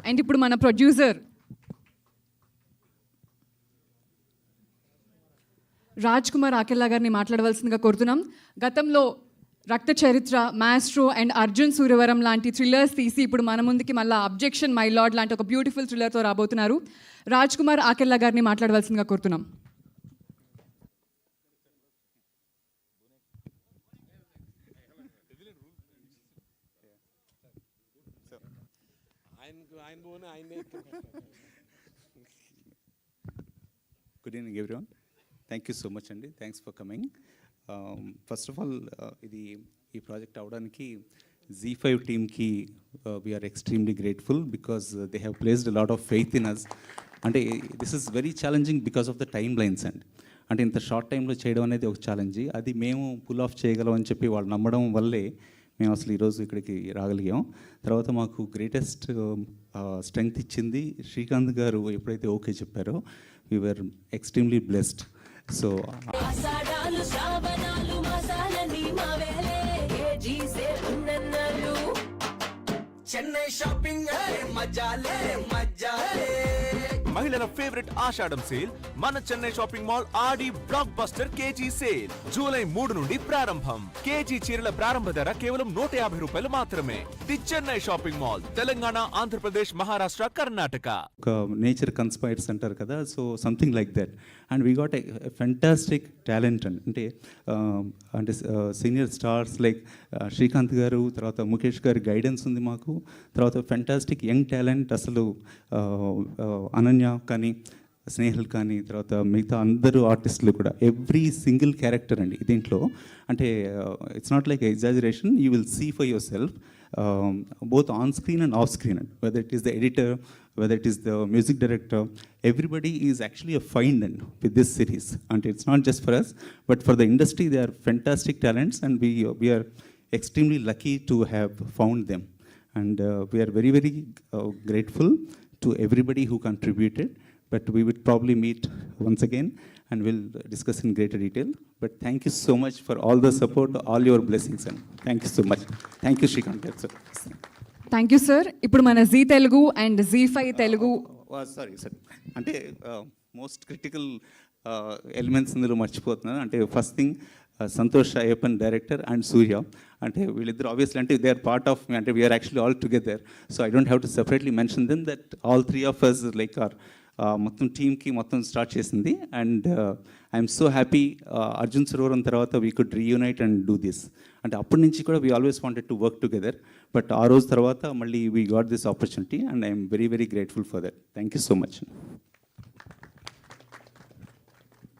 And ఇప్పుడు మన producer Raj Kumar Akella గారిని మాట్లాడవలసిందిగా కోరుతున్నాం. గతంలో రక్త చరిత్ర, మాస్ట్రో అండ్ అర్జున్ సూర్యవరం లాంటి థ్రిల్లర్స్ తీసి ఇప్పుడు మన ముందుకి మళ్ళీ అబ్జెక్షన్ మై లార్డ్ లాంటి ఒక బ్యూటిఫుల్ థ్రిల్లర్తో రాబోతున్నారు. రాజ్ కుమార్ ఆకెల్లా గారిని మాట్లాడవలసిందిగా కోరుతున్నాం. Good evening, everyone. Thank you so much, Andy. Thanks for coming. First of all, ఈ ప్రాజెక్ట్ అవడానికి Z5 టీమ్కి we are extremely grateful because they have placed a lot of faith in us. అంటే this is very challenging because of the timelines అండి. అంటే ఇంత short టైంలో చేయడం అనేది ఒక ఛాలెంజ్. అది మేము పుల్ ఆఫ్ చేయగలం అని చెప్పి వాళ్ళు నమ్మడం వల్లే మేము అసలు ఈరోజు ఇక్కడికి రాగలిగాం. తర్వాత మాకు గ్రేటెస్ట్ స్ట్రెంగ్త్ ఇచ్చింది శ్రీకాంత్ గారు ఎప్పుడైతే ఓకే చెప్పారో we were extremely blessed. So Chennai shopping మహిళల ఫేవరెట్ ఆషాఢం సేల్ మన Chennai shopping mall Aadi blockbuster KG sale July 3 నుండి ప్రారంభం. కేజీ చీరల ప్రారంభ ధర కేవలం 150 రూపాయలు మాత్రమే. The Chennai shopping mall, Telangana, Andhra Pradesh, Maharashtra, Karnataka. ఒక నేచర్ కన్స్పైర్స్ అంటారు కదా, so something like that. And we got a fantastic talent అంటే సీనియర్ స్టార్స్ లైక్ శ్రీకాంత్ గారు, తర్వాత ముఖేష్ గారి గైడెన్స్ ఉంది మాకు. తర్వాత ఫెంటాస్టిక్ యంగ్ టాలెంట్ అసలు అనన్య కానీ, స్నేహల్ కానీ, తర్వాత మిగతా అందరూ ఆర్టిస్టులు కూడా ఎవ్రీ సింగిల్ క్యారెక్టర్ అండి దీంట్లో. అంటే it's not like exaggeration, you will see for yourself both on screen and off screen, whether it is the editor, whether it is the music director, everybody is actually a find with this series. And it's not just for us, but for the industry, they are fantastic talents, and we are extremely lucky to have found them. And we are very, very grateful to everybody who contributed. But we would probably meet once again and we'll discuss in greater detail. But thank you so much for all the support, all your blessings, and thank you so much. Thank you, Shrikant sir. Thank you sir. ఇప్పుడు మన Zee Telugu and Z5 Telugu sorry sir, అంటే most critical elements ఇందులో మర్చిపోతున్నాను. అంటే first thing Santosh Ayyappan director and Surya, అంటే వీళ్ళిద్దరు obviously అంటే they are part of me, అంటే we're actually all together. So I don't have to separately mention them that all three of us like are మొత్తం టీమ్కి మొత్తం స్టార్ట్ చేసింది. And I'm so happy Arjun సరోవరం తర్వాత we could reunite and do this. అంటే అప్పటి నుంచి కూడా we always wanted to work together, but ఆ రోజు తర్వాత మళ్ళీ we got this opportunity and I'm very very grateful for that. Thank you so much.